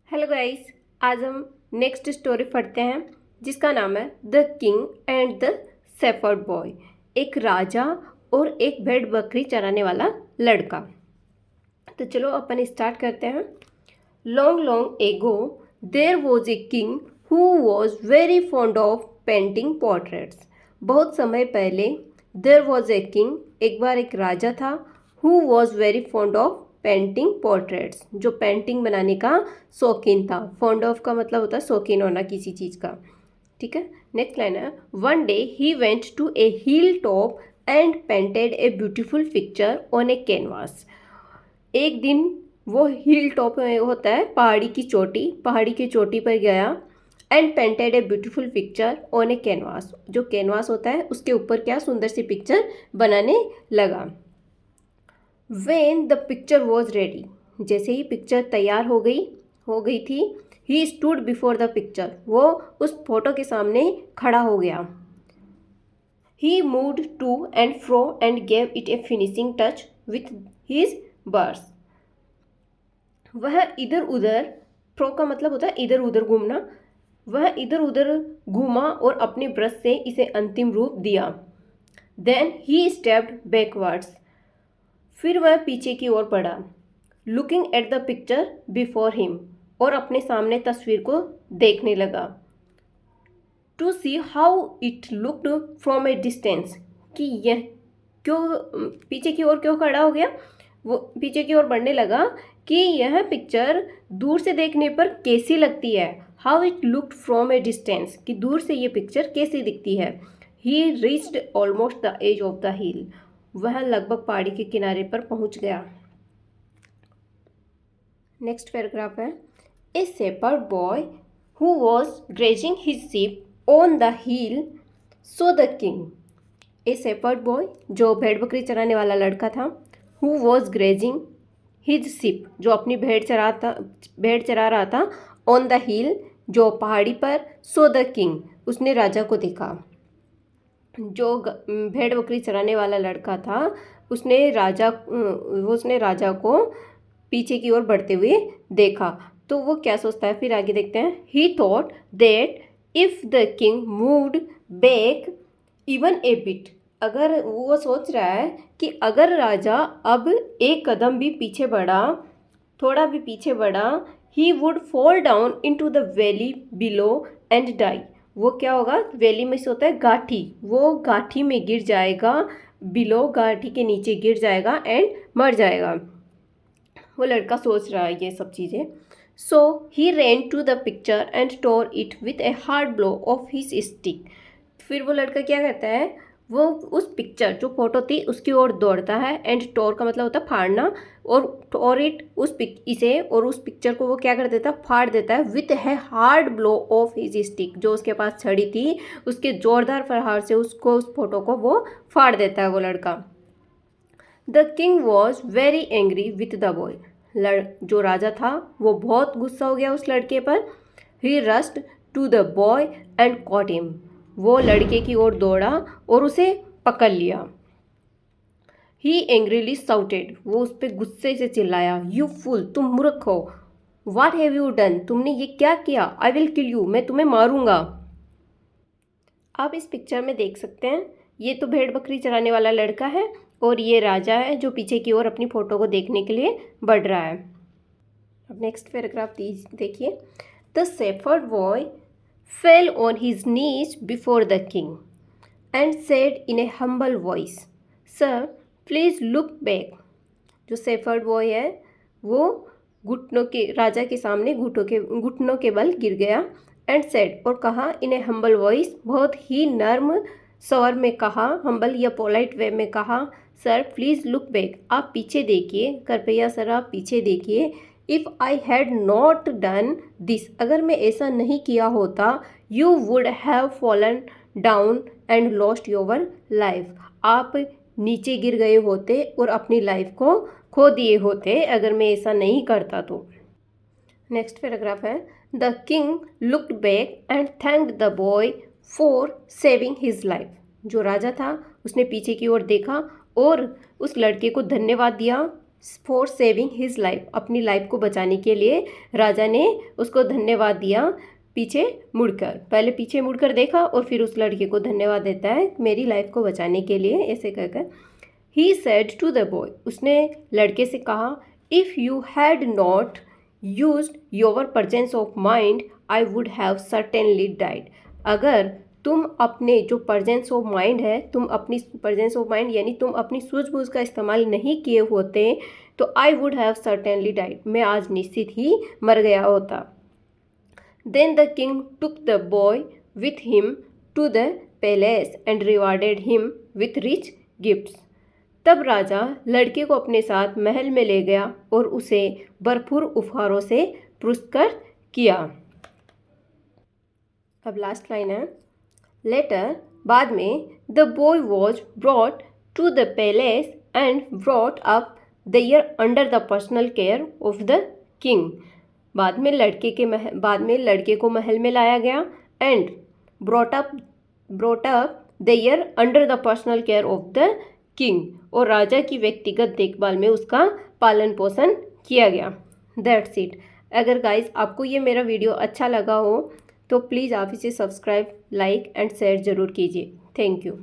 Hello guys, आज हम next story पढ़ते हैं जिसका नाम है the king and the shepherd boy. एक राजा और एक भेड़ बकरी चराने वाला लड़का। तो चलो अपन स्टार्ट करते हैं। Long long ago there was a king who was very fond of painting portraits. बहुत समय पहले देयर वॉज ए किंग, एक बार एक राजा था, who was very fond of painting portraits, जो पेंटिंग बनाने का शौकीन था। फॉन्ड ऑफ का मतलब होता है शौकीन होना किसी चीज़ का। ठीक है, नेक्स्ट लाइन है one day he went to a hill top and painted a beautiful picture on a canvas. एक दिन वो हिल टॉप होता है पहाड़ी की चोटी पर गया and painted a beautiful picture on a canvas. जो कैनवास होता है उसके ऊपर क्या सुंदर सी पिक्चर बनाने लगा। When the picture was ready, जैसे ही पिक्चर तैयार हो गई थी, he stood before the picture, वो उस फोटो के सामने खड़ा हो गया। He moved to and fro and gave it a finishing touch with his brush. वह इधर उधर, फ्रो का मतलब होता है इधर उधर घूमना, वह इधर उधर घूमा और अपने ब्रश से इसे अंतिम रूप दिया। Then he stepped backwards, फिर वह पीछे की ओर बढ़ा। Looking at the picture before him, और अपने सामने तस्वीर को देखने लगा। To see how it looked from a distance, कि यह क्यों पीछे की ओर क्यों खड़ा हो गया। वो पीछे की ओर बढ़ने लगा कि यह पिक्चर दूर से देखने पर कैसी लगती है। How it looked from a distance, कि दूर से ये पिक्चर कैसी दिखती है। He reached almost the edge of the hill, वह लगभग पहाड़ी के किनारे पर पहुंच गया। नेक्स्ट पैराग्राफ है a shepherd boy who was grazing his sheep on the hill saw the king. A shepherd boy, जो भेड़ बकरी चराने वाला लड़का था, who was grazing his sheep, जो अपनी भेड़ चरा रहा था, ऑन द हिल, जो पहाड़ी पर, सो द किंग, उसने राजा को देखा। जो भेड़ बकरी चराने वाला लड़का था उसने राजा को पीछे की ओर बढ़ते हुए देखा। तो वो क्या सोचता है, फिर आगे देखते हैं। ही thought that if the king moved back even a bit, अगर वो सोच रहा है कि अगर राजा अब एक कदम भी पीछे बढ़ा, थोड़ा भी पीछे बढ़ा, he would fall down into the valley below and die, वो क्या होगा, वैली में से होता है गाठी, वो गाठी में गिर जाएगा, बिलो गाठी के नीचे गिर जाएगा एंड मर जाएगा। वो लड़का सोच रहा है ये सब चीज़ें। So he ran to the picture and tore it with a hard blow of his stick. फिर वो लड़का क्या करता है, वो उस पिक्चर, जो फोटो थी, उसकी ओर दौड़ता है। एंड टोर का मतलब होता है फाड़ना, और इट इसे और उस पिक्चर को वो क्या कर देता है, फाड़ देता है विथ है hard blow of his stick, जो उसके पास छड़ी थी उसके जोरदार प्रहार से उस फोटो को वो फाड़ देता है वो लड़का। The king was very angry with the boy, जो राजा था वो बहुत गुस्सा हो गया उस लड़के पर। He rushed to the boy and caught him, वो लड़के की ओर दौड़ा और उसे पकड़ लिया। ही एंग्रीली साउटेड, वो उस पर गुस्से से चिल्लाया। यू फूल, तुम मूर्ख हो। व्हाट हैव यू डन, तुमने ये क्या किया। आई विल किल यू, मैं तुम्हें मारूंगा। आप इस पिक्चर में देख सकते हैं, ये तो भेड़ बकरी चराने वाला लड़का है और ये राजा है जो पीछे की ओर अपनी फोटो को देखने के लिए बढ़ रहा है। अब नेक्स्ट पैराग्राफ देखिए। The shepherd boy fell on his knees before the king and said in a humble voice, Sir, please look back. जो शेफर्ड बॉय है वो राजा के सामने घुटनों के बल गिर गया। एंड सेड, और कहा, इन ए हम्बल वॉइस, बहुत ही नर्म स्वर में कहा, हम्बल या पोलाइट वे में कहा, सर प्लीज़ लुक बैक, आप पीछे देखिए, कृपया सर आप पीछे देखिए। If I had not done this, अगर मैं ऐसा नहीं किया होता, you would have fallen down and lost your life, आप नीचे गिर गए होते और अपनी लाइफ को खो दिए होते अगर मैं ऐसा नहीं करता तो। नेक्स्ट पैराग्राफ है the king looked back and thanked the boy for saving his life, जो राजा था उसने पीछे की ओर देखा और उस लड़के को धन्यवाद दिया फॉर सेविंग हिज लाइफ, अपनी लाइफ को बचाने के लिए राजा ने उसको धन्यवाद दिया पीछे मुड़कर। पहले पीछे मुड़कर देखा और फिर उस लड़के को धन्यवाद देता है मेरी लाइफ को बचाने के लिए, ऐसे कहकर। He said to the boy, उसने लड़के से कहा, if you had not used your presence of mind I would have certainly died. अगर तुम अपने जो प्रेजेंस ऑफ माइंड है, तुम अपनी प्रेजेंस ऑफ माइंड यानी तुम अपनी सूझबूझ का इस्तेमाल नहीं किए होते तो I would have certainly died, मैं आज निश्चित ही मर गया होता। Then the king took the boy with him to the palace and rewarded him with rich gifts. तब राजा लड़के को अपने साथ महल में ले गया और उसे भरपूर उपहारों से पुरस्कृत किया। अब लास्ट लाइन है, लेटर, बाद में, the boy was brought to the palace and brought up there under the personal care of the king. बाद में लड़के को महल में लाया गया and brought up there under the personal care of the king, और राजा की व्यक्तिगत देखभाल में उसका पालन पोषण किया गया। That's it. अगर गाइस आपको ये मेरा वीडियो अच्छा लगा हो तो प्लीज़ आप इसे सब्सक्राइब, लाइक एंड शेयर ज़रूर कीजिए। Thank you.